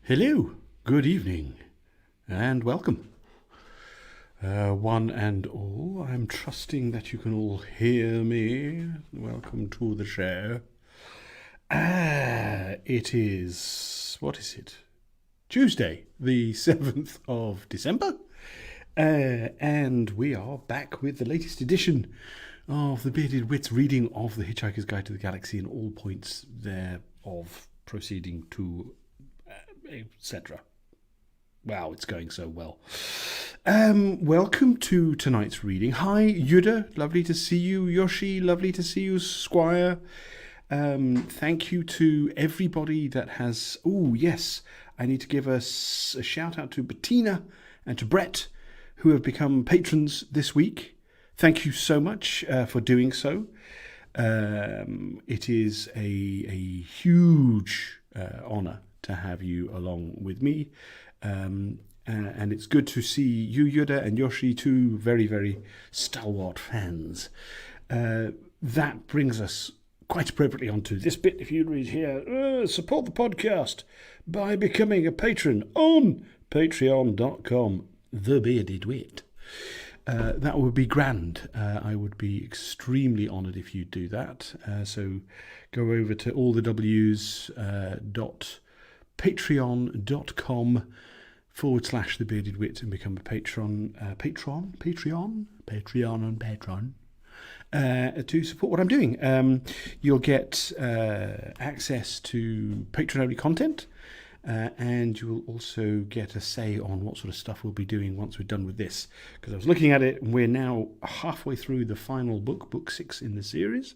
Hello, good evening, and welcome. One and all, I'm trusting that you can all hear me. Welcome to the show. It is, what is it? Tuesday, the 7th of December. And we are back with the latest edition of the Bearded Wits reading of The Hitchhiker's Guide to the Galaxy and all points thereof proceeding to etc. Wow, it's going so well. Welcome to tonight's reading. Hi, Yuda, lovely to see you. Yoshi, lovely to see you. Squire, thank you to everybody that has... Oh, yes, I need to give a shout out to Bettina and to Brett, who have become patrons this week. Thank you so much for doing so. It is a huge honour to have you along with me. And it's good to see you, Yuda, and Yoshi, two very, very stalwart fans. That brings us quite appropriately onto this bit. If you read here, support the podcast by becoming a patron on patreon.com, The Bearded Wit. That would be grand. I would be extremely honoured if you do that. So go over to all the W's patreon.com/The Bearded Wit and become a patron to support what I'm doing. You'll get access to patron-only content, and you will also get a say on what sort of stuff we'll be doing once we're done with this. Because I was looking at it, and we're now halfway through the final book, book 6 in the series.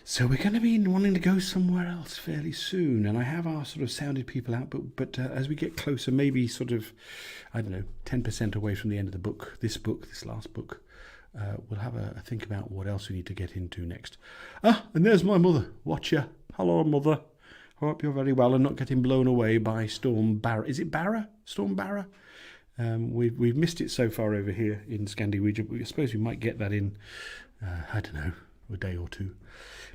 So we're going to be wanting to go somewhere else fairly soon, and I have our sort of sounded people out, but as we get closer, maybe sort of, 10% away from the end of the book, this last book, we'll have a think about what else we need to get into next. And there's my mother. Watch ya. Hello, Mother. Hope you're very well and not getting blown away by Storm Barra. Is it Barra? Storm Barra? We've missed it so far over here in Scandinavia, but I suppose we might get that in, a day or two.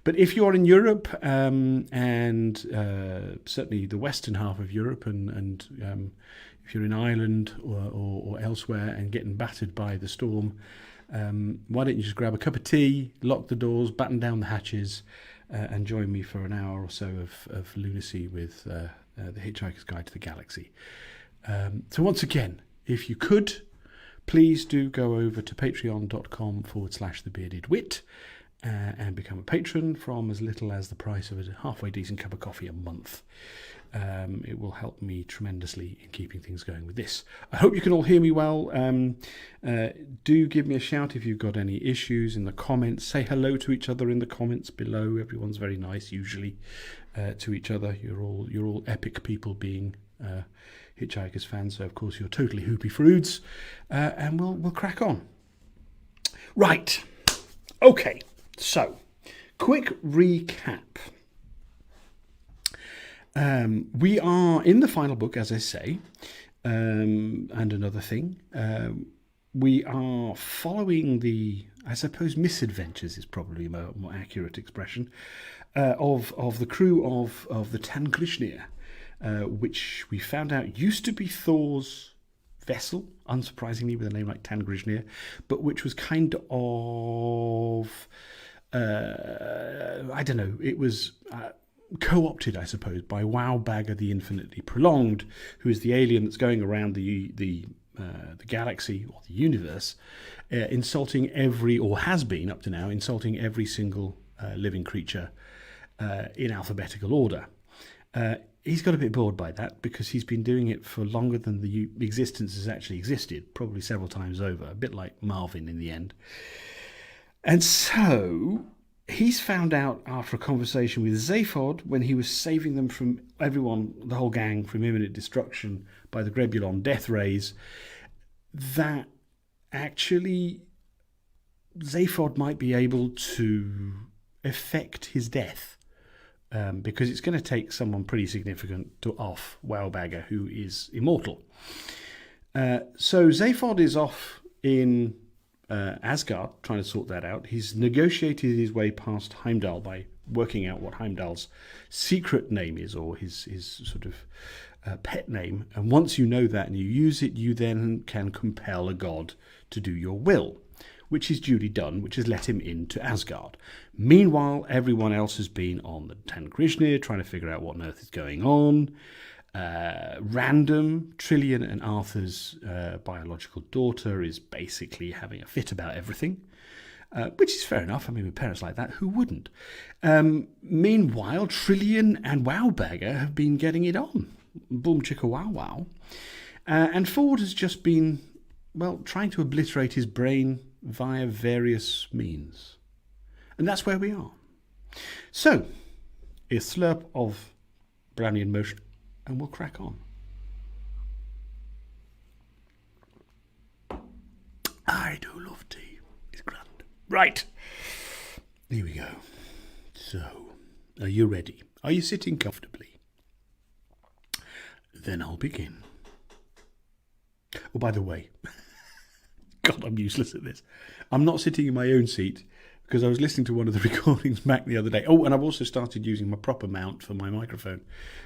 But if you're in Europe, and certainly the western half of Europe, and if you're in Ireland or elsewhere and getting battered by the storm, why don't you just grab a cup of tea, lock the doors, batten down the hatches, and join me for an hour or so of lunacy with The Hitchhiker's Guide to the Galaxy. So once again, if you could, please do go over to patreon.com/The Bearded Wit. And become a patron from as little as the price of a halfway decent cup of coffee a month. It will help me tremendously in keeping things going with this. I hope you can all hear me well. Do give me a shout if you've got any issues in the comments. Say hello to each other in the comments below. Everyone's very nice usually to each other. You're all epic people, being Hitchhikers fans, so of course you're totally hoopy froods. And we'll crack on. Right. Okay. So, quick recap. We are in the final book, as I say, and another thing. We are following I suppose, misadventures is probably a more accurate expression, of the crew of the Tanngrísnir, which we found out used to be Thor's vessel, unsurprisingly, with a name like Tanngrísnir, but which was kind of... it was co-opted, I suppose, by Wowbagger the Infinitely Prolonged, who is the alien that's going around the galaxy or the universe, insulting has been up to now, insulting every single living creature in alphabetical order. He's got a bit bored by that because he's been doing it for longer than the existence has actually existed, probably several times over, a bit like Marvin in the end. And so he's found out after a conversation with Zaphod, when he was saving them from everyone, the whole gang, from imminent destruction by the Grebulon death rays, that actually Zaphod might be able to effect his death, because it's going to take someone pretty significant to off Wowbagger, who is immortal. So Zaphod is off in Asgard, trying to sort that out. He's negotiated his way past Heimdall by working out what Heimdall's secret name is, or his sort of pet name, and once you know that and you use it, you then can compel a god to do your will, which is duly done, which has let him into Asgard. Meanwhile, everyone else has been on the Tanngrísnir trying to figure out what on earth is going on. Random, Trillian and Arthur's biological daughter is basically having a fit about everything, which is fair enough. I mean, with parents like that, who wouldn't? Meanwhile, Trillian and Wowbagger have been getting it on. Boom-chicka-wow-wow. And Ford has just been, well, trying to obliterate his brain via various means. And that's where we are. So, a slurp of Brownian motion, and we'll crack on. I do love tea. It's grand. Right. Here we go. So, are you ready? Are you sitting comfortably? Then I'll begin. Oh, by the way, God, I'm useless at this. I'm not sitting in my own seat because I was listening to one of the recordings back the other day. Oh, and I've also started using my proper mount for my microphone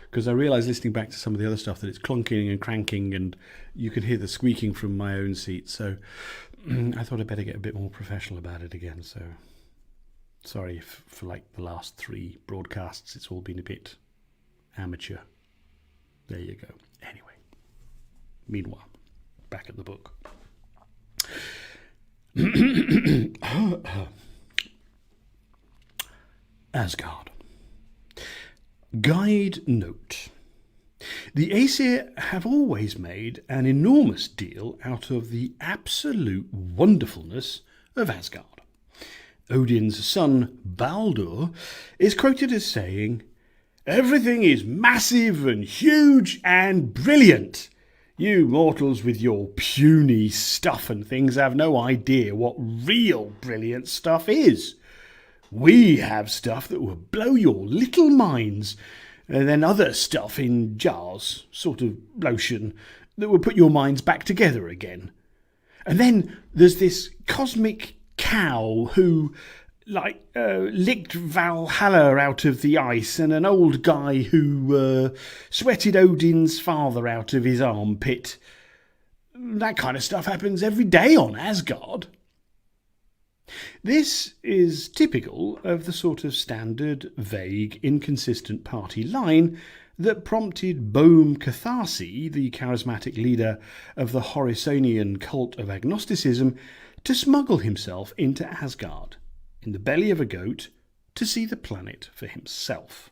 because I realised listening back to some of the other stuff that it's clunking and cranking and you can hear the squeaking from my own seat. So I thought I'd better get a bit more professional about it again. So sorry if for like the last 3 broadcasts it's all been a bit amateur. There you go. Anyway, meanwhile, back at the book. Asgard. Guide note. The Aesir have always made an enormous deal out of the absolute wonderfulness of Asgard. Odin's son Baldur is quoted as saying, "Everything is massive and huge and brilliant. You mortals with your puny stuff and things have no idea what real brilliant stuff is. We have stuff that will blow your little minds, and then other stuff in jars, sort of lotion, that will put your minds back together again. And then there's this cosmic cow who, licked Valhalla out of the ice, and an old guy who sweated Odin's father out of his armpit. That kind of stuff happens every day on Asgard." This is typical of the sort of standard, vague, inconsistent party line that prompted boom-chicka-wow-wow, the charismatic leader of the Horusonian cult of agnosticism, to smuggle himself into Asgard, in the belly of a goat, to see the planet for himself.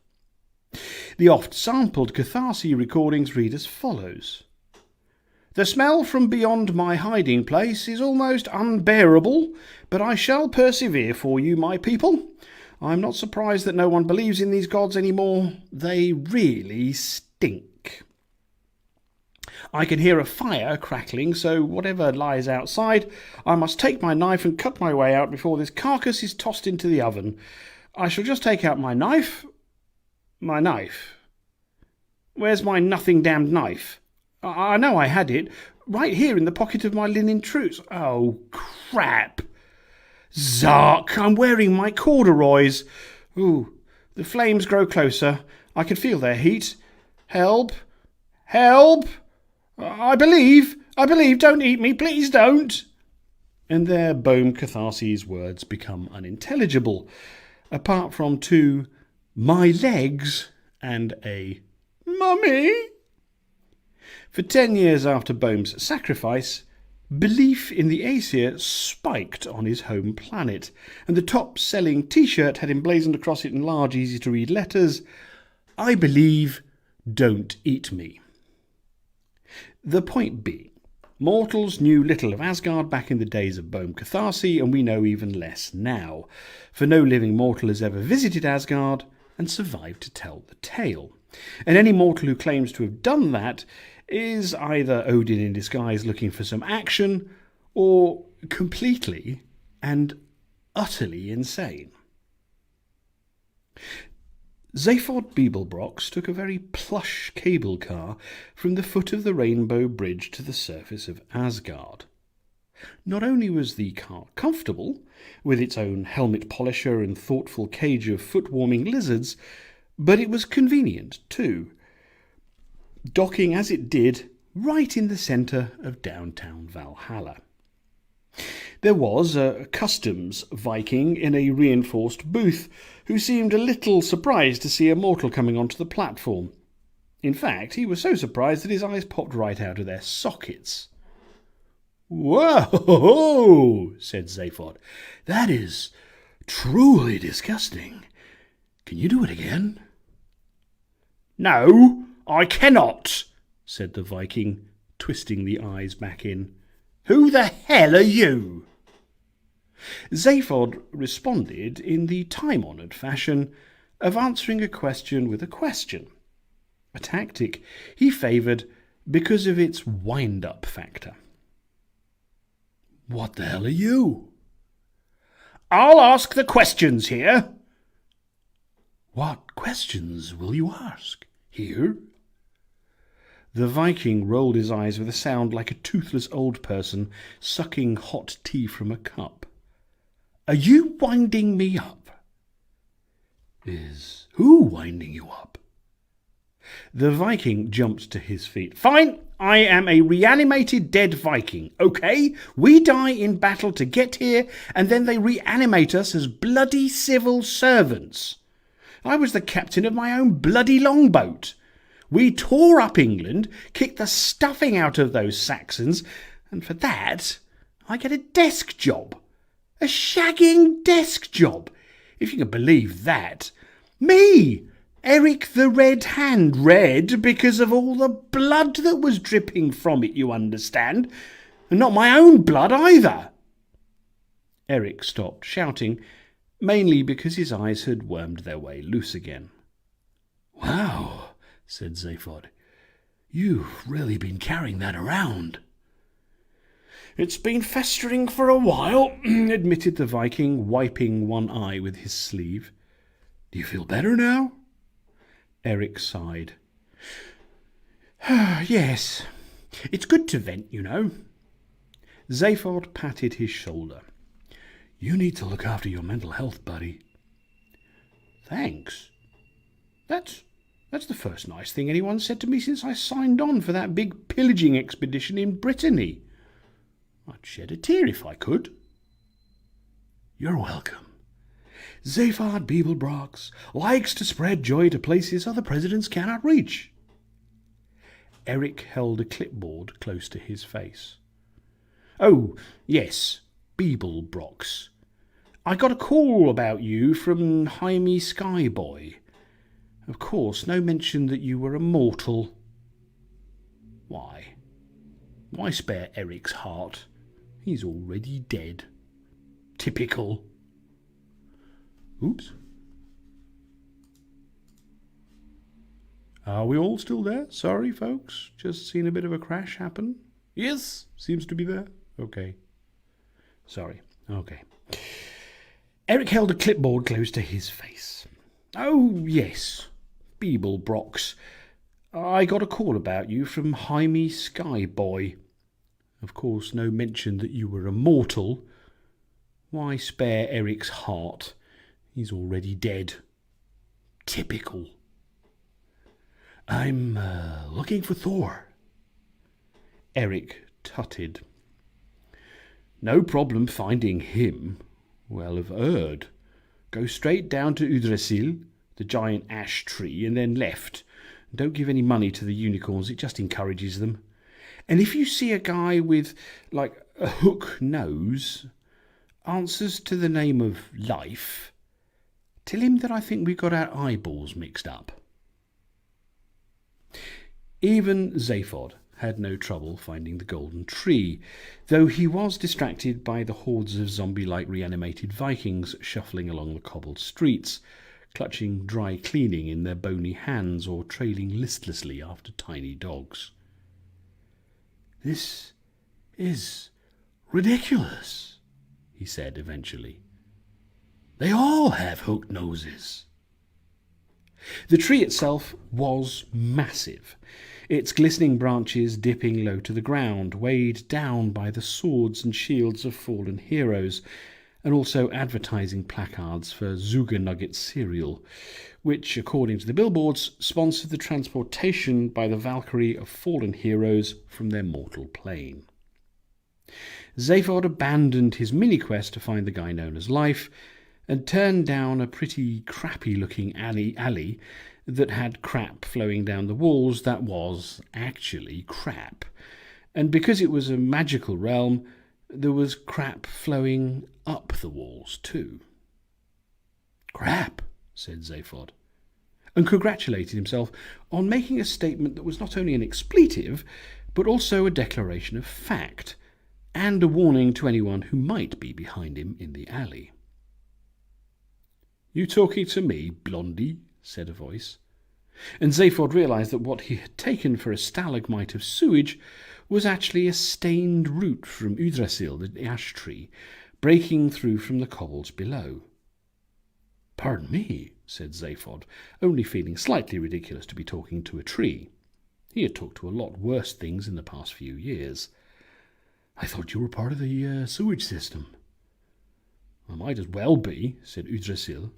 The oft-sampled Catharsi recordings read as follows. "The smell from beyond my hiding place is almost unbearable, but I shall persevere for you, my people. I'm not surprised that no one believes in these gods anymore. They really stink. I can hear a fire crackling, so whatever lies outside, I must take my knife and cut my way out before this carcass is tossed into the oven. I shall just take out my knife. My knife. Where's my nothing-damned knife? I know I had it, right here in the pocket of my linen truce. Oh, crap. Zark, I'm wearing my corduroys. Ooh, the flames grow closer. I can feel their heat. Help! Help! I believe, don't eat me, please don't." And there boom-chicka-wow-wow's words become unintelligible, apart from 2 "my legs" and a "mummy." For 10 years after Boehm's sacrifice, belief in the Aesir spiked on his home planet, and the top-selling T-shirt had emblazoned across it in large, easy-to-read letters, "I believe, don't eat me." The point being, mortals knew little of Asgard back in the days of boom-chicka-wow-wow, and we know even less now, for no living mortal has ever visited Asgard and survived to tell the tale. And any mortal who claims to have done that is either Odin in disguise looking for some action, or completely and utterly insane. Zaphod Beeblebrox took a very plush cable car from the foot of the Rainbow Bridge to the surface of Asgard. Not only was the car comfortable, with its own helmet polisher and thoughtful cage of foot-warming lizards, but it was convenient too. docking as it did right in the centre of downtown Valhalla. There was a customs Viking in a reinforced booth who seemed a little surprised to see a mortal coming onto the platform. In fact, he was so surprised that his eyes popped right out of their sockets. "Whoa!" said Zaphod. "That is truly disgusting. Can you do it again?" "No, I cannot," said the Viking, twisting the eyes back in. "Who the hell are you?" Zaphod responded in the time-honoured fashion of answering a question with a question, a tactic he favoured because of its wind-up factor. "What the hell are you?" "I'll ask the questions here." "What questions will you ask? Here?" The Viking rolled his eyes with a sound like a toothless old person sucking hot tea from a cup. "Are you winding me up?" "Is who winding you up?" The Viking jumped to his feet. "Fine, I am a reanimated dead Viking, okay? We die in battle to get here, and then they reanimate us as bloody civil servants. I was the captain of my own bloody longboat. We tore up England, kicked the stuffing out of those Saxons, and for that I get a desk job. A shagging desk job, if you can believe that. Me, Eric the Red Hand, red because of all the blood that was dripping from it, you understand, and not my own blood either." Eric stopped shouting, mainly because his eyes had wormed their way loose again. "Wow," said Zaphod. "You've really been carrying that around." "It's been festering for a while," admitted the Viking, wiping one eye with his sleeve. "Do you feel better now?" Eric sighed. "Yes, it's good to vent, you know." Zaphod patted his shoulder. "You need to look after your mental health, buddy." "Thanks. That's the first nice thing anyone said to me since I signed on for that big pillaging expedition in Brittany. I'd shed a tear if I could." "You're welcome. Zaphod Beeblebrox likes to spread joy to places other presidents cannot reach." Eric held a clipboard close to his face. "Oh, yes, Beeblebrox. I got a call about you from Jaime Skyboy. Of course, no mention that you were a mortal." Why? Why spare Eric's heart? He's already dead. Typical. Oops. Are we all still there? Sorry, folks. Just seen a bit of a crash happen. Yes, seems to be there. Okay. Sorry. Okay. Eric held a clipboard close to his face. "Oh, yes. Beeblebrox. I got a call about you from Jaime Skyboy. Of course, no mention that you were immortal. Why spare Eric's heart? He's already dead. Typical." "I'm looking for Thor." Eric tutted. "No problem finding him. Well, I've heard. Go straight down to Yggdrasil, the giant ash tree, and then left. Don't give any money to the unicorns, it just encourages them. And if you see a guy with, like, a hook nose, answers to the name of Life, tell him that I think we got our eyeballs mixed up." Even Zaphod had no trouble finding the golden tree, though he was distracted by the hordes of zombie-like reanimated Vikings shuffling along the cobbled streets, clutching dry cleaning in their bony hands or trailing listlessly after tiny dogs. "This is ridiculous," he said eventually. "They all have hooked noses." The tree itself was massive, its glistening branches dipping low to the ground, weighed down by the swords and shields of fallen heroes, and also advertising placards for Zuga Nugget cereal, which, according to the billboards, sponsored the transportation by the Valkyrie of fallen heroes from their mortal plane. Zaphod abandoned his mini-quest to find the guy known as Life and turned down a pretty crappy-looking alley that had crap flowing down the walls that was actually crap. And because it was a magical realm, there was crap flowing up the walls too. "Crap," said Zaphod, and congratulated himself on making a statement that was not only an expletive, but also a declaration of fact, and a warning to anyone who might be behind him in the alley. "You talking to me, Blondie?" said a voice, and Zaphod realised that what he had taken for a stalagmite of sewage was actually a stained root from Yggdrasil, the ash tree, breaking through from the cobbles below. "Pardon me," said Zaphod, only feeling slightly ridiculous to be talking to a tree. He had talked to a lot worse things in the past few years. "I thought you were part of the sewage system." "I might as well be," said Yggdrasil,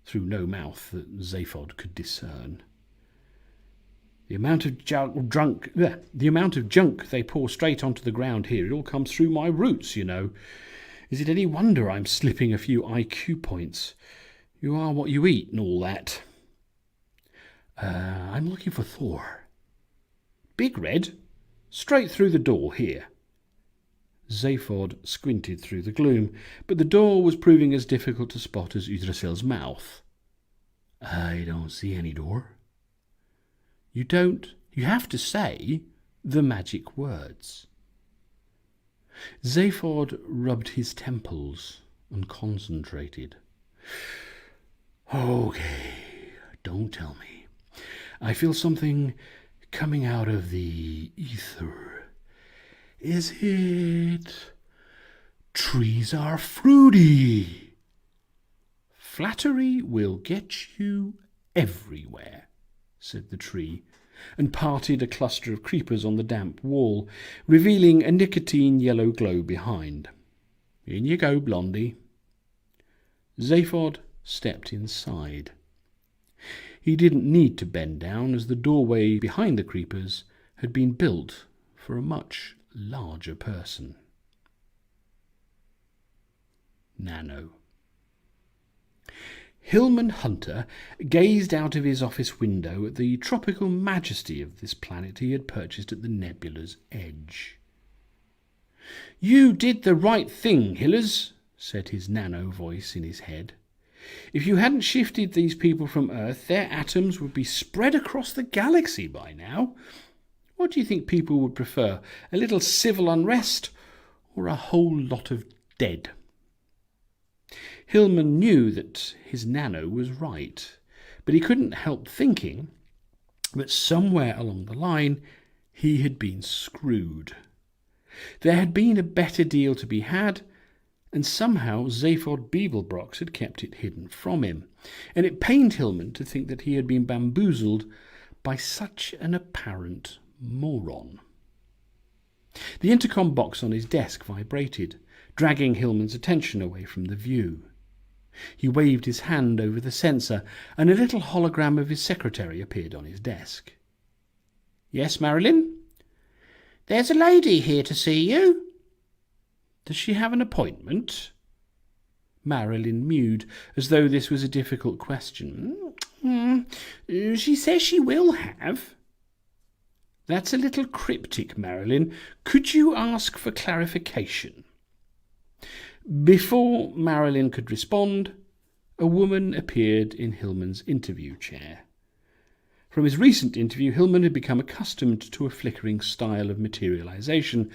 through no mouth that Zaphod could discern. The amount of junk they pour straight onto the ground here, it all comes through my roots, you know. Is it any wonder I'm slipping a few IQ points? You are what you eat and all that." I'm looking for Thor." "Big Red? Straight through the door here." Zaphod squinted through the gloom, but the door was proving as difficult to spot as Yggdrasil's mouth. "I don't see any door." "You don't? You have to say the magic words." Zaphod rubbed his temples and concentrated. "Okay, don't tell me. I feel something coming out of the ether. Is it... trees are fruity?" "Flattery will get you everywhere," said the tree, and parted a cluster of creepers on the damp wall, revealing a nicotine yellow glow behind. "In you go, Blondie." Zaphod stepped inside. He didn't need to bend down, as the doorway behind the creepers had been built for a much larger person. Nano. Hillman Hunter gazed out of his office window at the tropical majesty of this planet he had purchased at the nebula's edge. "You did the right thing, Hillers," said his nano voice in his head. "If you hadn't shifted these people from Earth, their atoms would be spread across the galaxy by now. What do you think people would prefer, a little civil unrest or a whole lot of dead?" Hillman knew that his nano was right, but he couldn't help thinking that somewhere along the line he had been screwed. There had been a better deal to be had, and somehow Zaphod Beeblebrox had kept it hidden from him, and it pained Hillman to think that he had been bamboozled by such an apparent moron. The intercom box on his desk vibrated, dragging Hillman's attention away from the view. He waved his hand over the sensor, and a little hologram of his secretary appeared on his desk. "Yes, Marilyn?" "There's a lady here to see you." "Does she have an appointment?" Marilyn mewed, as though this was a difficult question. She says she will have." "That's a little cryptic, Marilyn. Could you ask for clarification?" Before Marilyn could respond, a woman appeared in Hillman's interview chair. From his recent interview, Hillman had become accustomed to a flickering style of materialization,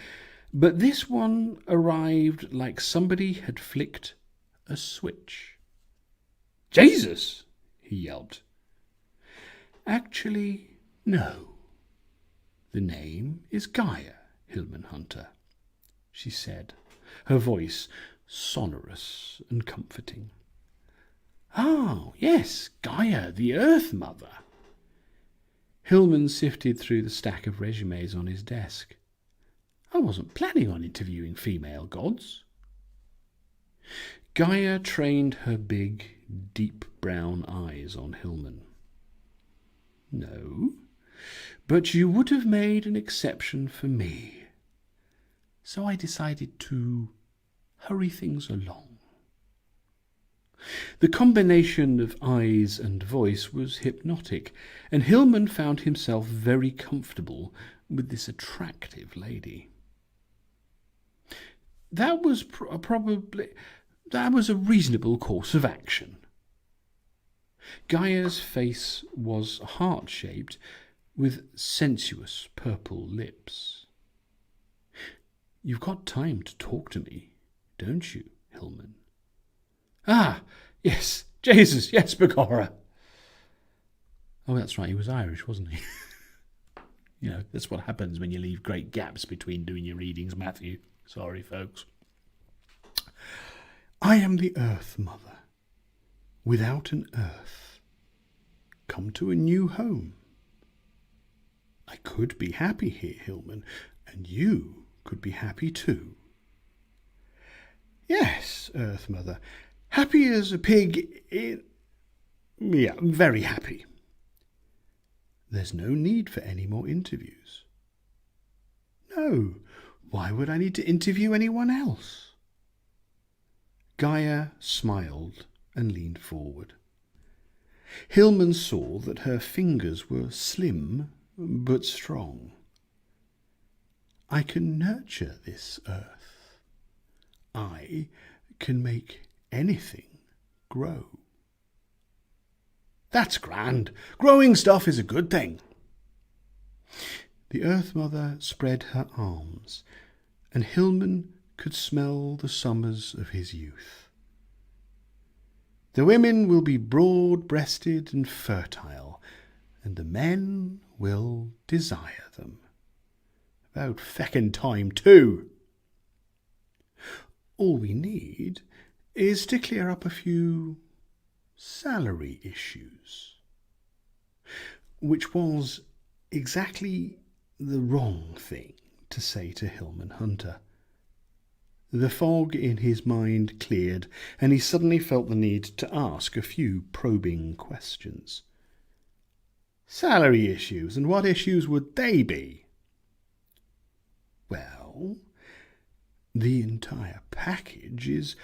but this one arrived like somebody had flicked a switch. "Jesus!" he yelped. "Actually, no. The name is Gaia, Hillman Hunter," she said, her voice sonorous and comforting. "Oh, yes, Gaia, the Earth Mother." Hillman sifted through the stack of resumes on his desk. "I wasn't planning on interviewing female gods." Gaia trained her big, deep brown eyes on Hillman. No, but you would have made an exception for me. So I decided to hurry things along. The combination of eyes and voice was hypnotic, and Hillman found himself very comfortable with this attractive lady. That was a reasonable course of action. Gaia's face was heart-shaped, with sensuous purple lips. You've got time to talk to me, don't you, Hillman? Ah, yes, Jesus, yes, begorra. Oh, that's right, he was Irish, wasn't he? You know, that's what happens when you leave great gaps between doing your readings, Matthew. Sorry, folks. I am the Earth Mother. Without an Earth, come to a new home. I could be happy here, Hillman, and you could be happy too. Yes, Earth Mother, happy as a pig yeah, very happy. There's no need for any more interviews. No, why would I need to interview anyone else? Gaia smiled and leaned forward. Hillman saw that her fingers were slim but strong. I can nurture this earth. I can make anything grow. That's grand. Growing stuff is a good thing. The Earth Mother spread her arms, and Hillman could smell the summers of his youth. The women will be broad-breasted and fertile, and the men will desire them. About feckin' time, too. All we need is to clear up a few salary issues, which was exactly the wrong thing to say to Hillman Hunter. The fog in his mind cleared, and he suddenly felt the need to ask a few probing questions. Salary issues, and what issues would they be? Well, the entire package is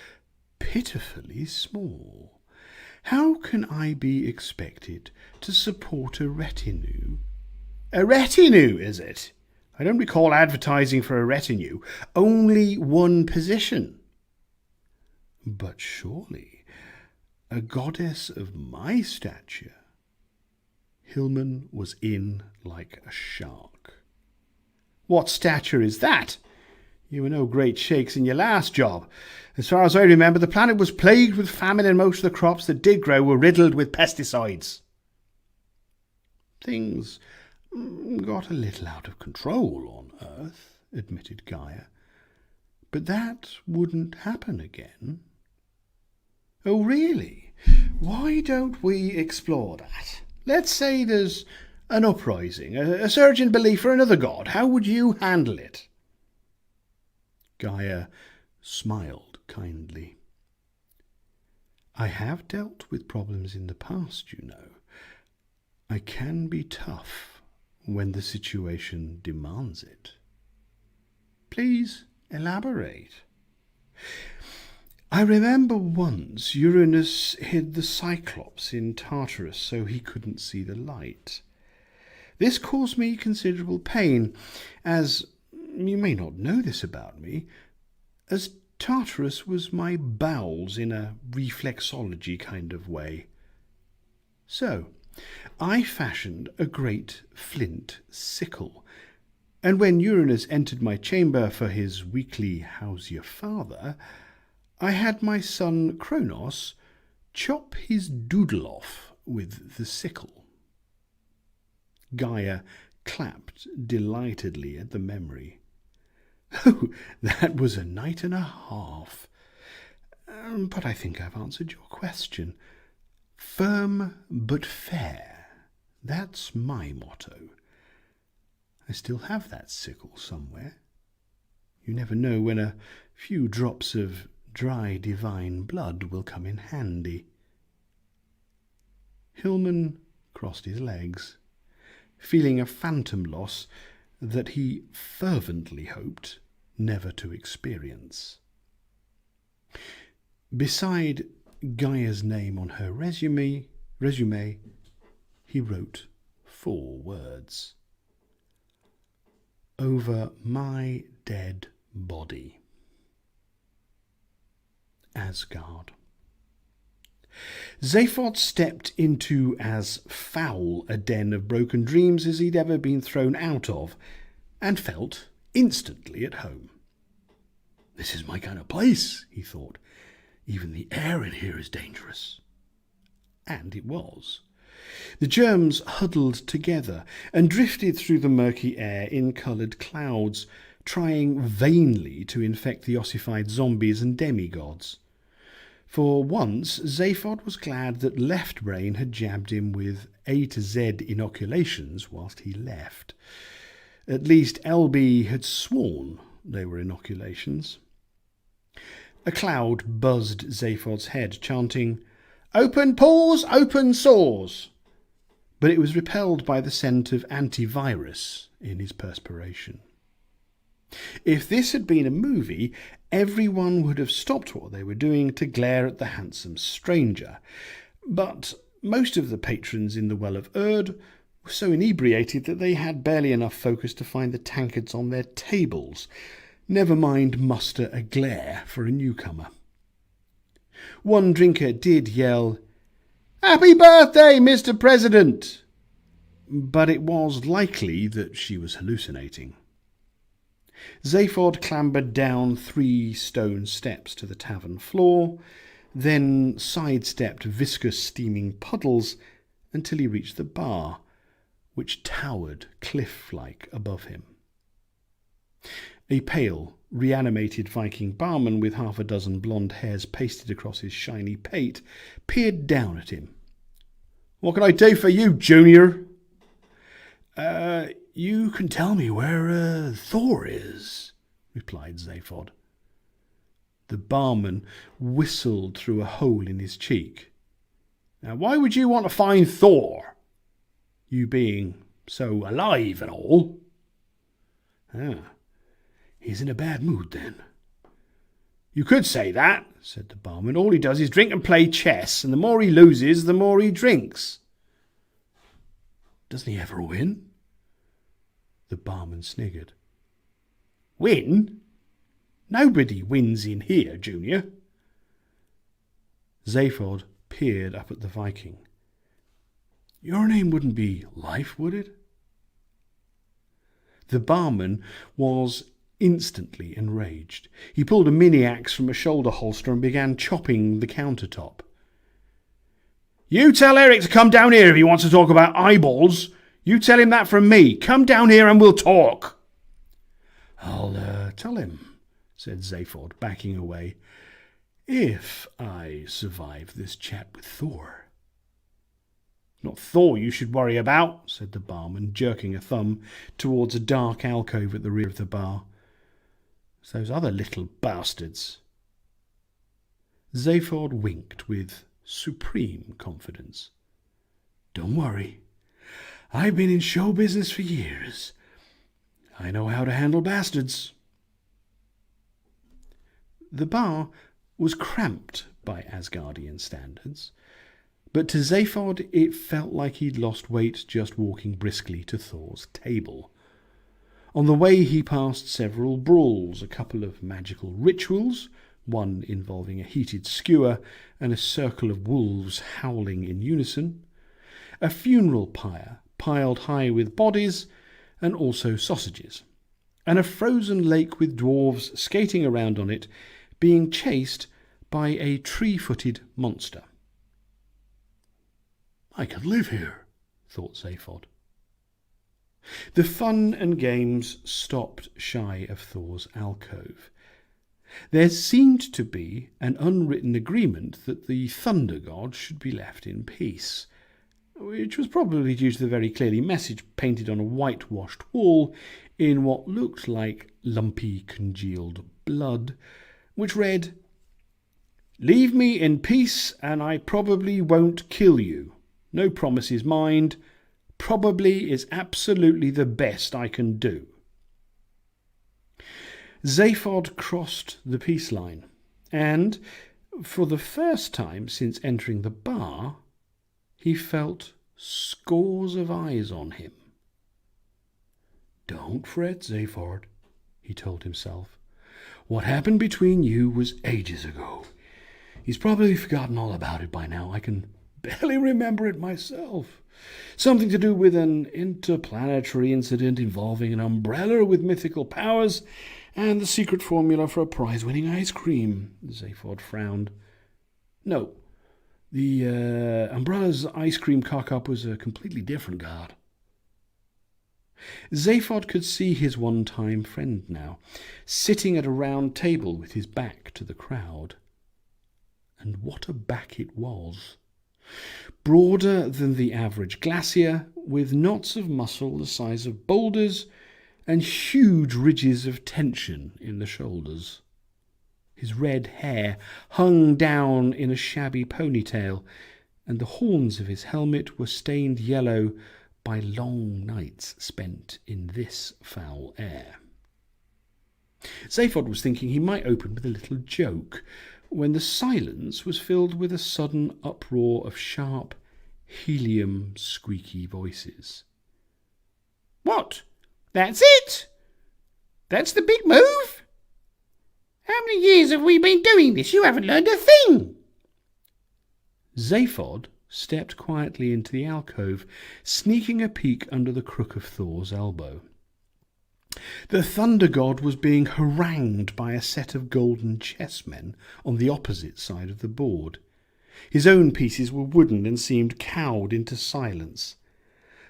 pitifully small. How can I be expected to support a retinue? A retinue, is it? I don't recall advertising for a retinue. Only one position. But surely a goddess of my stature. Hillman was in like a shark. What stature is that? You were no great shakes in your last job. As far as I remember, the planet was plagued with famine, and most of the crops that did grow were riddled with pesticides. Things got a little out of control on Earth, admitted Gaia. But that wouldn't happen again. Oh, really? Why don't we explore that? Let's say there's an uprising, a surge in belief for another god. How would you handle it? Gaia smiled kindly. I have dealt with problems in the past, you know. I can be tough when the situation demands it. Please elaborate. I remember once Uranus hid the Cyclops in Tartarus so he couldn't see the light. This caused me considerable pain, as you may not know this about me, as Tartarus was my bowels in a reflexology kind of way. So I fashioned a great flint sickle, and when Uranus entered my chamber for his weekly "How's your father?", I had my son Kronos chop his doodle off with the sickle. Gaia clapped delightedly at the memory. Oh, that was a night and a half. But I think I've answered your question. Firm but fair. That's my motto. I still have that sickle somewhere. You never know when a few drops of dry divine blood will come in handy. Hillman crossed his legs, feeling a phantom loss that he fervently hoped never to experience. Beside Gaia's name on her resume, he wrote 4 words. Over my dead body. Asgard. Zaphod stepped into as foul a den of broken dreams as he'd ever been thrown out of, and felt instantly at home. This is my kind of place, he thought. Even the air in here is dangerous. And it was. The germs huddled together and drifted through the murky air in coloured clouds, trying vainly to infect the ossified zombies and demigods. For once, Zaphod was glad that Left Brain had jabbed him with A to Z inoculations whilst he left. At least LB had sworn they were inoculations. A cloud buzzed Zaphod's head, chanting, "Open pores, open sores!" But it was repelled by the scent of antivirus in his perspiration. If this had been a movie, everyone would have stopped what they were doing to glare at the handsome stranger. But most of the patrons in the Well of Erd were so inebriated that they had barely enough focus to find the tankards on their tables, never mind muster a glare for a newcomer. One drinker did yell, "Happy birthday, Mr. President!" But it was likely that she was hallucinating. Zaphod clambered down 3 stone steps to the tavern floor, then sidestepped viscous steaming puddles until he reached the bar, which towered cliff-like above him. A pale, reanimated Viking barman with 6 blonde hairs pasted across his shiny pate peered down at him. "What can I do for you, Junior?" You can tell me where Thor is," replied Zaphod. The barman whistled through a hole in his cheek. "Now, why would you want to find Thor? You being so alive and all." "Ah, he's in a bad mood then." "You could say that," said the barman. "All he does is drink and play chess, and the more he loses, the more he drinks." "Doesn't he ever win?" The barman sniggered. "Win? Nobody wins in here, Junior." Zaphod peered up at the Viking. "Your name wouldn't be Life, would it?" The barman was instantly enraged. He pulled a mini-axe from a shoulder holster and began chopping the countertop. "You tell Eric to come down here if he wants to talk about eyeballs. You tell him that from me. Come down here and we'll talk." "I'll tell him," said Zaphod, backing away, "if I survive this chat with Thor." "Not Thor you should worry about," said the barman, jerking a thumb towards a dark alcove at the rear of the bar. "It's those other little bastards." Zaphod winked with supreme confidence. "Don't worry. I've been in show business for years. I know how to handle bastards." The bar was cramped by Asgardian standards, but to Zaphod it felt like he'd lost weight just walking briskly to Thor's table. On the way he passed several brawls, a couple of magical rituals, one involving a heated skewer and a circle of wolves howling in unison, a funeral pyre piled high with bodies and also sausages, and a frozen lake with dwarves skating around on it, being chased by a tree-footed monster. "I could live here," thought Zaphod. The fun and games stopped shy of Thor's alcove. There seemed to be an unwritten agreement that the thunder god should be left in peace, which was probably due to the very clearly message painted on a whitewashed wall in what looked like lumpy congealed blood, which read, Leave me in peace and I probably won't kill you. No promises, mind. Probably is absolutely the best I can do. Zaphod crossed the peace line, and for the first time since entering the bar, he felt scores of eyes on him. Don't fret, Zaphod, he told himself. What happened between you was ages ago. He's probably forgotten all about it by now. I can barely remember it myself. Something to do with an interplanetary incident involving an umbrella with mythical powers and the secret formula for a prize-winning ice cream. Zaphod frowned. No, the umbrella's ice cream cock-up was a completely different god. Zaphod could see his one-time friend now, sitting at a round table with his back to the crowd. And what a back it was! Broader than the average glacier, with knots of muscle the size of boulders and huge ridges of tension in the shoulders. His red hair hung down in a shabby ponytail, and the horns of his helmet were stained yellow by long nights spent in this foul air. Zaphod was thinking he might open with a little joke, when the silence was filled with a sudden uproar of sharp, helium-squeaky voices. What? That's it? That's the big move? How many years have we been doing this? You haven't learned a thing. Zaphod stepped quietly into the alcove, sneaking a peek under the crook of Thor's elbow. The thunder god was being harangued by a set of golden chessmen on the opposite side of the board. His own pieces were wooden and seemed cowed into silence.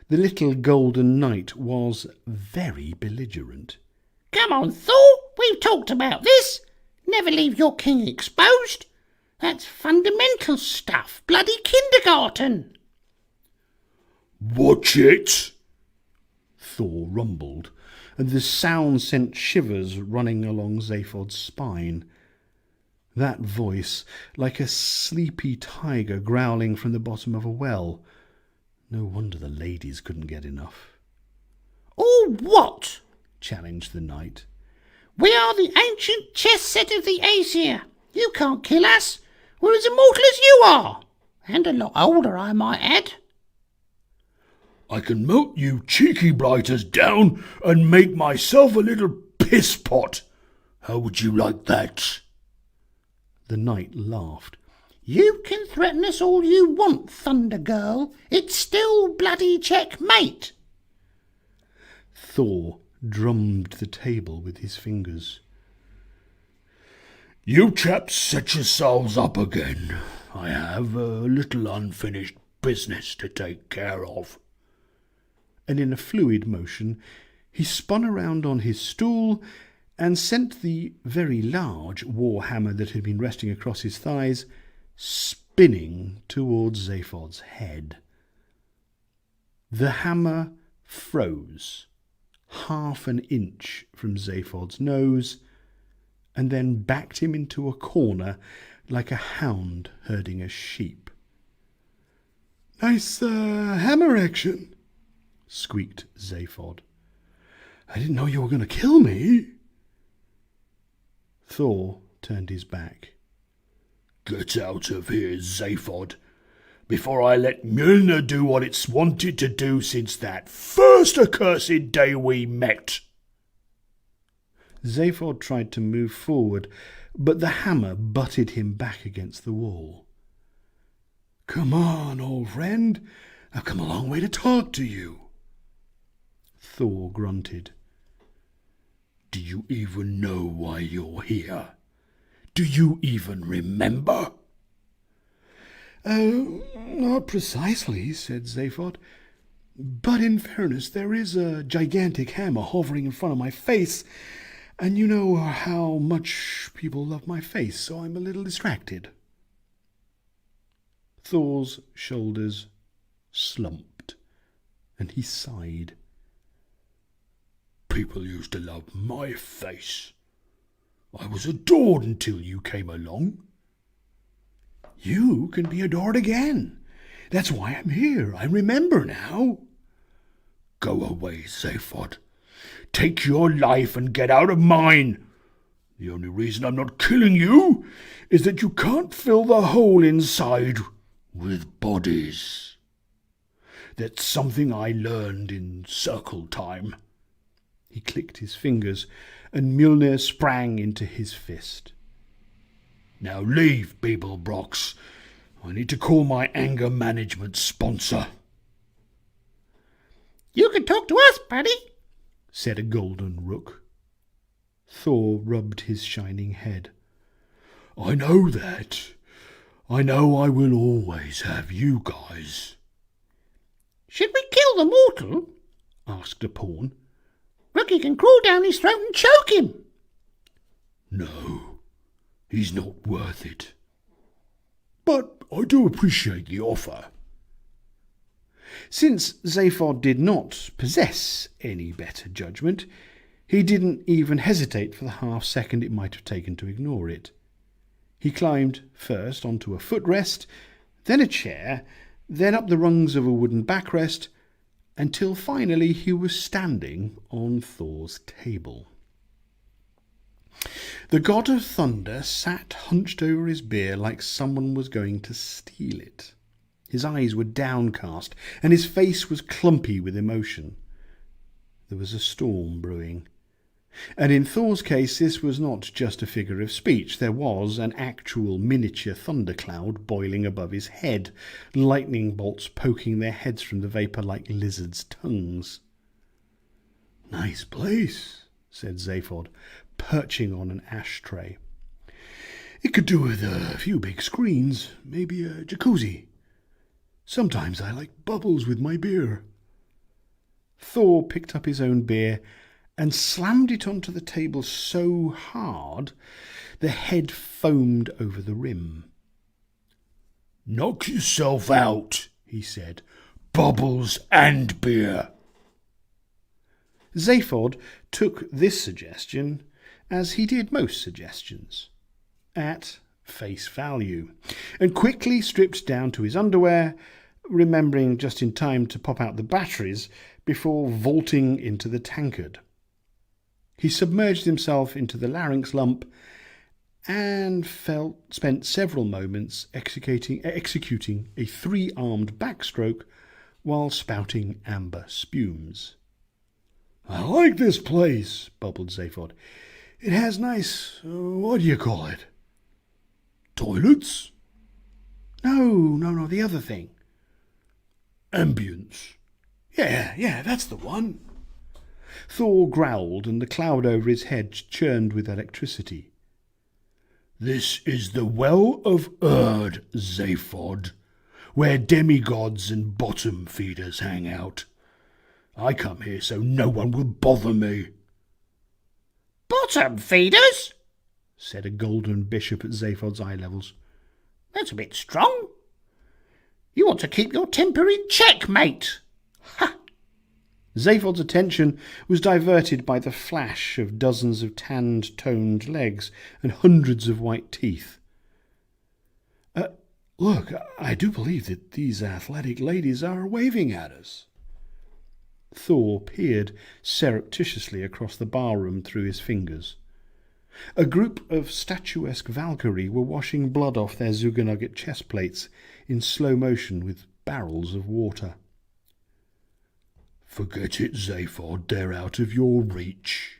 The little golden knight was very belligerent. Come on, Thor, we've talked about this. Never leave your king exposed. That's fundamental stuff, bloody kindergarten. Watch it, Thor rumbled, and the sound sent shivers running along Zaphod's spine. That voice, like a sleepy tiger growling from the bottom of a well. No wonder the ladies couldn't get enough. Or what? Challenged the knight. We are the ancient chess set of the Aesir. You can't kill us. We're as immortal as you are. And a lot older, I might add. I can melt you cheeky blighters down and make myself a little piss pot. How would you like that? The knight laughed. You can threaten us all you want, Thunder Girl. It's still bloody checkmate. Thor drummed the table with his fingers. You chaps set yourselves up again. I have a little unfinished business to take care of. And in a fluid motion, he spun around on his stool and sent the very large war hammer that had been resting across his thighs spinning towards Zaphod's head. The hammer froze half an inch from Zaphod's nose and then backed him into a corner like a hound herding a sheep. Nice hammer action, squeaked Zaphod. I didn't know you were going to kill me. Thor turned his back. Get out of here, Zaphod, before I let Mjolnir do what it's wanted to do since that first accursed day we met. Zaphod tried to move forward, but the hammer butted him back against the wall. Come on, old friend. I've come a long way to talk to you. Thor grunted. Do you even know why you're here? Do you even remember? Not precisely, said Zaphod. But in fairness, there is a gigantic hammer hovering in front of my face, and you know how much people love my face, so I'm a little distracted. Thor's shoulders slumped, and he sighed. People used to love my face. I was adored until you came along. You can be adored again. That's why I'm here. I remember now. Go away, Zaphod. Take your life and get out of mine. The only reason I'm not killing you is that you can't fill the hole inside with bodies. That's something I learned in circle time. He clicked his fingers, and Mjolnir sprang into his fist. Now leave, Beeblebrox. I need to call my anger management sponsor. You can talk to us, buddy, said a golden rook. Thor rubbed his shining head. I know that. I know I will always have you guys. Should we kill the mortal? Asked a pawn. Rookie can crawl down his throat and choke him. No, he's not worth it. But I do appreciate the offer. Since Zaphod did not possess any better judgment, he didn't even hesitate for the half-second it might have taken to ignore it. He climbed first onto a footrest, then a chair, then up the rungs of a wooden backrest, until finally he was standing on Thor's table. The god of thunder sat hunched over his beer like someone was going to steal it. His eyes were downcast, and his face was clumpy with emotion. There was a storm brewing. And in Thor's case, this was not just a figure of speech. There was an actual miniature thundercloud boiling above his head, lightning bolts poking their heads from the vapour like lizards' tongues. Nice place, said Zaphod, perching on an ashtray. It could do with a few big screens, maybe a jacuzzi. Sometimes I like bubbles with my beer. Thor picked up his own beer and slammed it onto the table so hard the head foamed over the rim. Knock yourself out, he said. Bubbles and beer. Zaphod took this suggestion, as he did most suggestions, at face value, and quickly stripped down to his underwear, remembering just in time to pop out the batteries before vaulting into the tankard. He submerged himself into the larynx lump and spent several moments executing a three-armed backstroke while spouting amber spumes. I like this place, bubbled Zaphod. It has nice, what do you call it? Toilets? No, the other thing. Ambience. Yeah, that's the one. Thor growled, and the cloud over his head churned with electricity. This is the Well of Erd, Zaphod, where demigods and bottom feeders hang out. I come here so no one will bother me. Bottom feeders? Said a golden bishop at Zaphod's eye levels. That's a bit strong. You want to keep your temper in check, mate. Ha! Zaphod's attention was diverted by the flash of dozens of tanned, toned legs and hundreds of white teeth. Look, I do believe that these athletic ladies are waving at us. Thor peered surreptitiously across the barroom through his fingers. A group of statuesque Valkyrie were washing blood off their Zuganugget chest plates in slow motion with barrels of water. Forget it, Zaphod, they're out of your reach.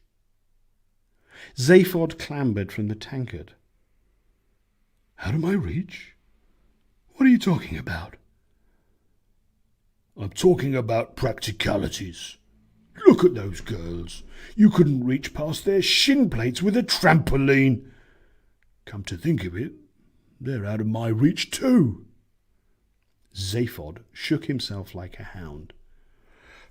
Zaphod clambered from the tankard. Out of my reach? What are you talking about? I'm talking about practicalities. Look at those girls. You couldn't reach past their shin plates with a trampoline. Come to think of it, they're out of my reach too. Zaphod shook himself like a hound.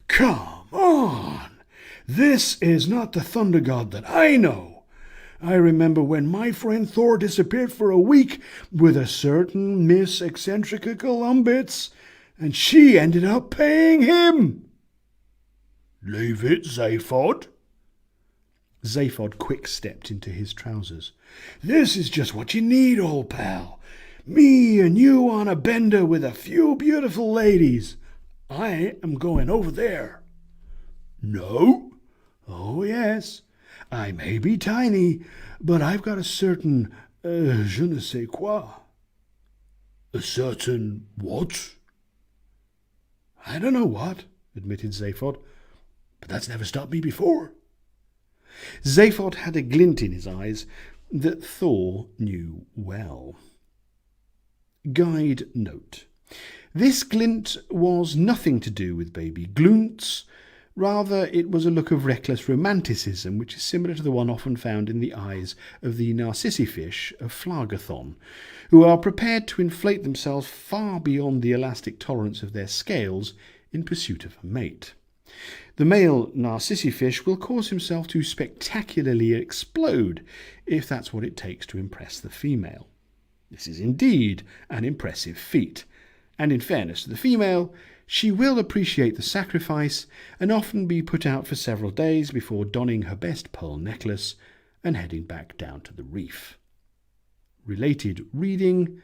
Come on! This is not the thunder god that I know. I remember when my friend Thor disappeared for a week with a certain Miss Eccentrica Columbits, and she ended up paying him. Leave it, Zaphod. Zaphod quick-stepped into his trousers. This is just what you need, old pal. Me and you on a bender with a few beautiful ladies. I am going over there. No. Oh, yes. I may be tiny, but I've got a certain je ne sais quoi. A certain what? I don't know what, admitted Zaphod, but that's never stopped me before. Zaphod had a glint in his eyes that Thor knew well. Guide note. This glint was nothing to do with baby Glunts. Rather, it was a look of reckless romanticism, which is similar to the one often found in the eyes of the narcissi fish of Phlargathon, who are prepared to inflate themselves far beyond the elastic tolerance of their scales in pursuit of a mate. The male narcissi fish will cause himself to spectacularly explode if that's what it takes to impress the female. This is indeed an impressive feat, and in fairness to the female, she will appreciate the sacrifice and often be put out for several days before donning her best pearl necklace and heading back down to the reef. Related reading: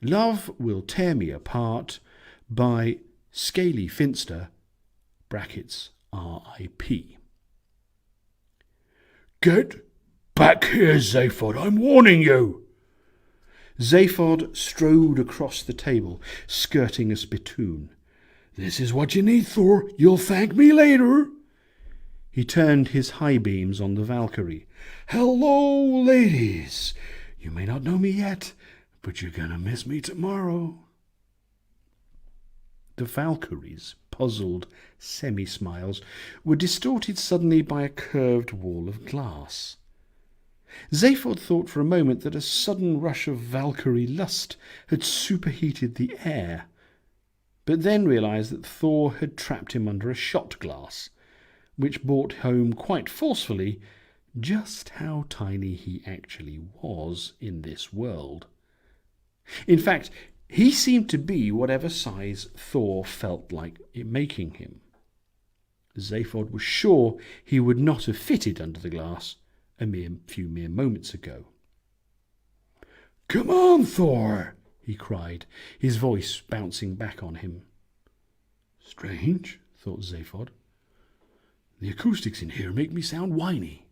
Love Will Tear Me Apart by Scaly Finster, brackets R.I.P. Get back here, Zaphod, I'm warning you. Zaphod strode across the table, skirting a spittoon. This is what you need, Thor. You'll thank me later. He turned his high beams on the Valkyrie. Hello, ladies. You may not know me yet, but you're gonna miss me tomorrow. The Valkyrie's puzzled semi-smiles were distorted suddenly by a curved wall of glass. Zaphod thought for a moment that a sudden rush of Valkyrie lust had superheated the air, but then realized that Thor had trapped him under a shot glass, which brought home quite forcefully just how tiny he actually was in this world. In fact, he seemed to be whatever size Thor felt like it making him. Zaphod was sure he would not have fitted under the glass a few mere moments ago. Come on, Thor, he cried, his voice bouncing back on him. Strange, thought Zaphod. The acoustics in here make me sound whiny.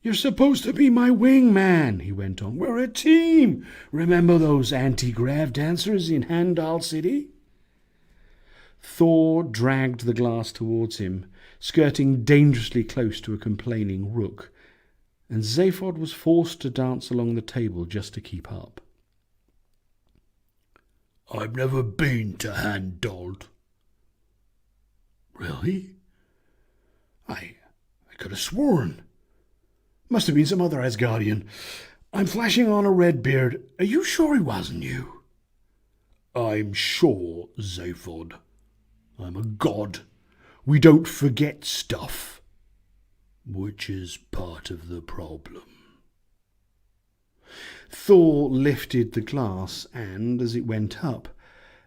You're supposed to be my wingman, he went on. We're a team. Remember those anti-grav dancers in Heimdall City? Thor dragged the glass towards him, skirting dangerously close to a complaining rook, and Zaphod was forced to dance along the table just to keep up. I've never been to Heimdall. Really? I could have sworn. Must have been some other Asgardian. I'm flashing on a red beard. Are you sure it wasn't you? I'm sure, Zaphod. I'm a god. We don't forget stuff. Which is part of the problem. Thor lifted the glass and, as it went up,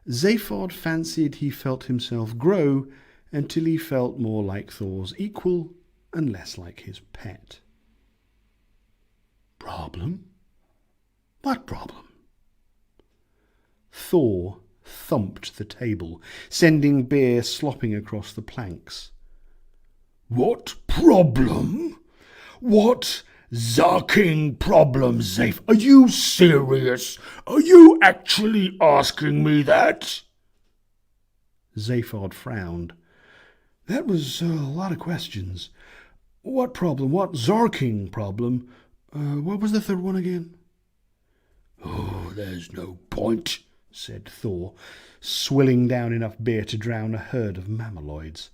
Zaphod fancied he felt himself grow until he felt more like Thor's equal and less like his pet. Problem? What problem? Thor thumped the table, sending beer slopping across the planks. What problem? What zarking problem, Zaph? Are you serious? Are you actually asking me that? Zaphod frowned. That was a lot of questions. What problem? What zarking problem? What was the third one again? Oh, there's no point, said Thor, swilling down enough beer to drown a herd of mammaloids.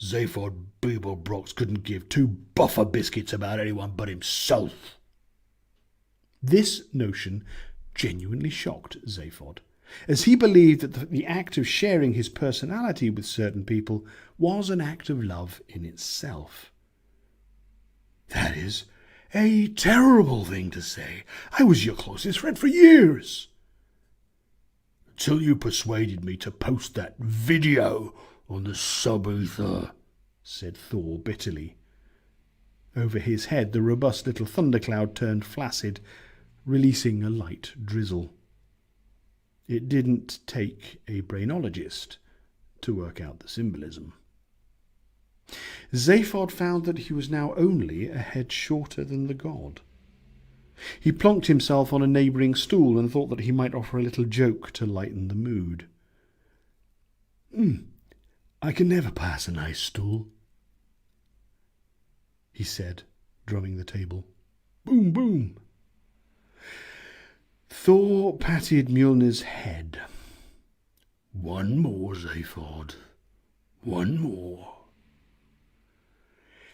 Zaphod Beeblebrox couldn't give two buffer biscuits about anyone but himself. This notion genuinely shocked Zaphod, as he believed that the act of sharing his personality with certain people was an act of love in itself. That is a terrible thing to say. I was your closest friend for years. Until you persuaded me to post that video on the sub-ether, said Thor bitterly. Over his head the robust little thundercloud turned flaccid releasing a light drizzle. It didn't take a brainologist to work out the symbolism. Zaphod found that he was now only a head shorter than the god. He plonked himself on a neighbouring stool and thought that he might offer a little joke to lighten the mood. I can never pass a nice stool," he said, drumming the table. "Boom, boom." Thor patted Mjolnir's head. "One more, Zaphod. One more."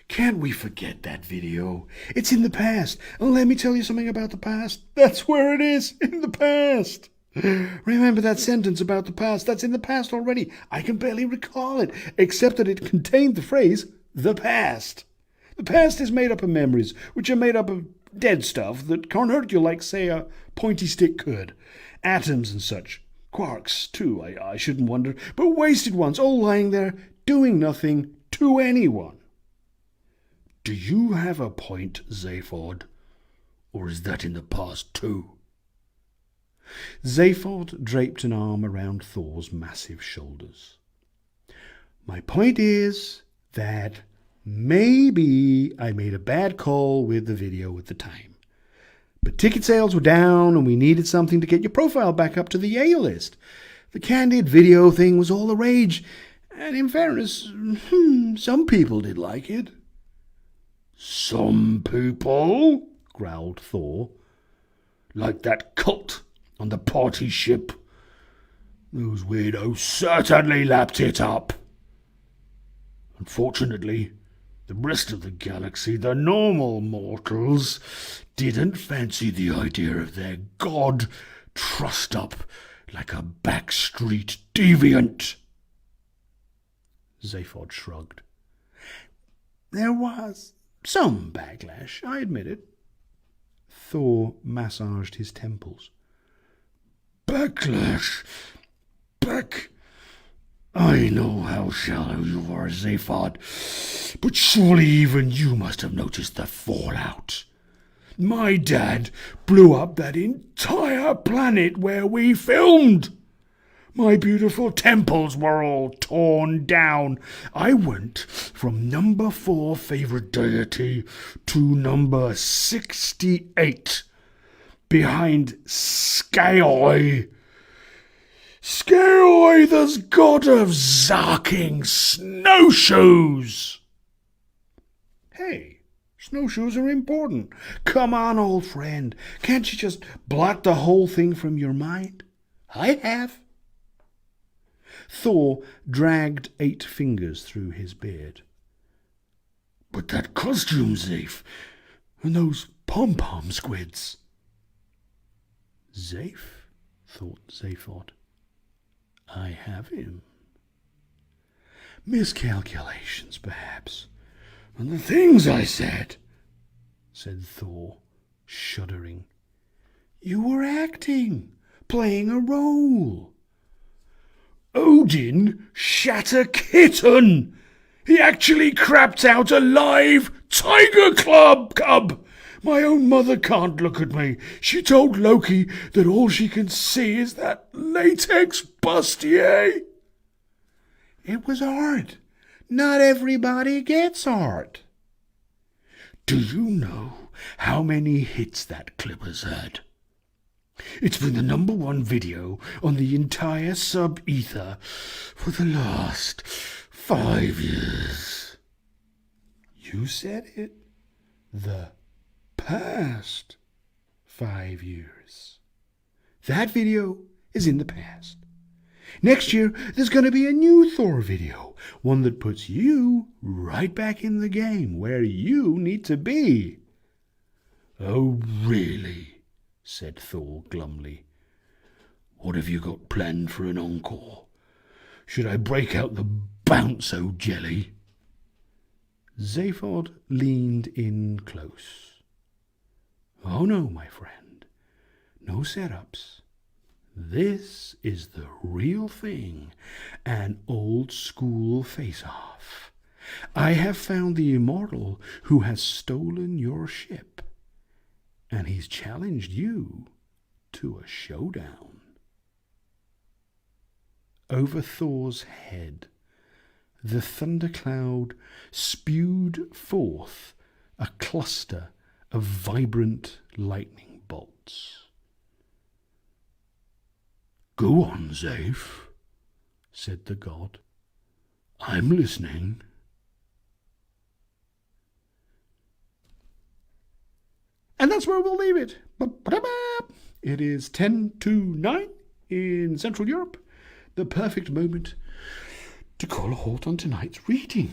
Can't we forget that video? It's in the past. And let me tell you something about the past. That's where it is, in the past. Remember that sentence about the past? That's in the past already. I can barely recall it, except that it contained the phrase, the past. The past is made up of memories, which are made up of dead stuff that can't hurt you like, say, a pointy stick could. Atoms and such. Quarks, too, I shouldn't wonder. But wasted ones, all lying there, doing nothing to anyone. Do you have a point, Zaphod? Or is that in the past too? Zaphod draped an arm around Thor's massive shoulders. My point is that maybe I made a bad call with the video at the time. But ticket sales were down and we needed something to get your profile back up to the Yale list. The candid video thing was all the rage, and in fairness, some people did like it. "Some people?" growled Thor. "Like that cult on the party ship. Those weirdos certainly lapped it up. Unfortunately, the rest of the galaxy, the normal mortals, didn't fancy the idea of their god trussed up like a backstreet deviant." Zaphod shrugged. There was some backlash, I admit it. Thor massaged his temples. "Backlash? I know how shallow you are, Zaphod, but surely even you must have noticed the fallout. My dad blew up that entire planet where we filmed. My beautiful temples were all torn down. I went from number 4 favourite deity to number 68, behind Skyoi. Skyoi, the god of zarking snowshoes." Hey, snowshoes are important. Come on, old friend. Can't you just blot the whole thing from your mind? I have. Thor dragged 8 fingers through his beard. "But that costume, Zaph, and those pom-pom squids." Zaph, thought Zaphod. I have him. Miscalculations, perhaps. "And the things I said," said Thor, shuddering. You were acting, playing a role. "Odin shat a kitten. He actually crapped out a live tiger cub. My own mother can't look at me. She told Loki that all she can see is that latex bustier." It was art. Not everybody gets art. "Do you know how many hits that clip has had? It's been the number 1 video on the entire sub-ether for the last 5 years. You said it. The past 5 years. That video is in the past. Next year, there's going to be a new Thor video, one that puts you right back in the game where you need to be. "Oh, really?" said Thor glumly. "What have you got planned for an encore? Should I break out the bounce-o jelly?" Zaphod leaned in close. Oh no, my friend. No setups. This is the real thing, an old-school face-off. I have found the immortal who has stolen your ship, and he's challenged you to a showdown. Over Thor's head, the thundercloud spewed forth a cluster of vibrant lightning bolts. "Go on, Zaph," said the god. "I'm listening." And that's where we'll leave it. It is 10 to 9 in Central Europe. The perfect moment to call a halt on tonight's reading.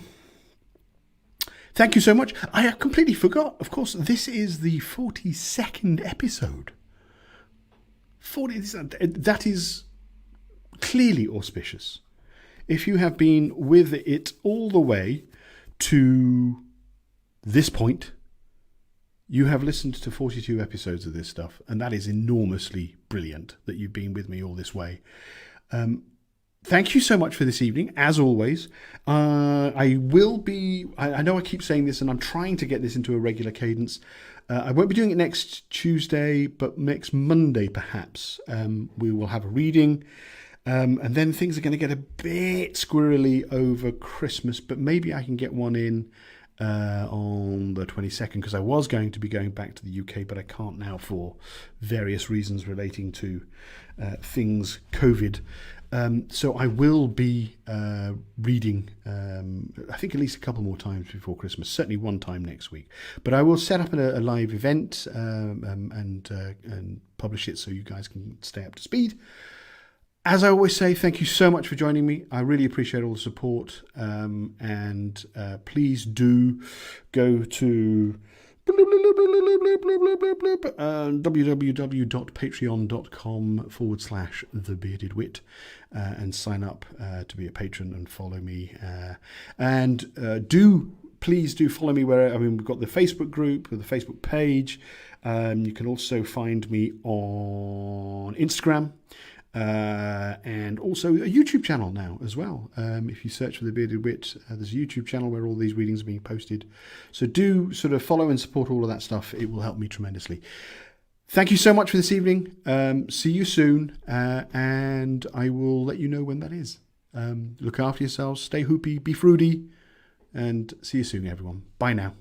Thank you so much. I completely forgot. Of course, this is the 42nd episode. 40. That is clearly auspicious. If you have been with it all the way to this point, you have listened to 42 episodes of this stuff, and that is enormously brilliant that you've been with me all this way. Thank you so much for this evening, as always. I will be... I know I keep saying this, and I'm trying to get this into a regular cadence. I won't be doing it next Tuesday, but next Monday, perhaps, we will have a reading. And then things are going to get a bit squirrely over Christmas, but maybe I can get one in on the 22nd, because I was going to be going back to the UK, but I can't now for various reasons relating to things COVID. So I will be reading, I think at least a couple more times before Christmas, certainly one time next week. But I will set up a live event and publish it so you guys can stay up to speed. As I always say, thank you so much for joining me. I really appreciate all the support. And please do go to www.patreon.com/thebeardedwit and sign up to be a patron and follow me. Please do follow me where, we've got the Facebook group or the Facebook page. You can also find me on Instagram. And also a YouTube channel now as well. If you search for The Bearded Wit, there's a YouTube channel where all these readings are being posted. So do sort of follow and support all of that stuff. It will help me tremendously. Thank you so much for this evening. See you soon. And I will let you know when that is. Look after yourselves. Stay hoopy. Be fruity. And see you soon, everyone. Bye now.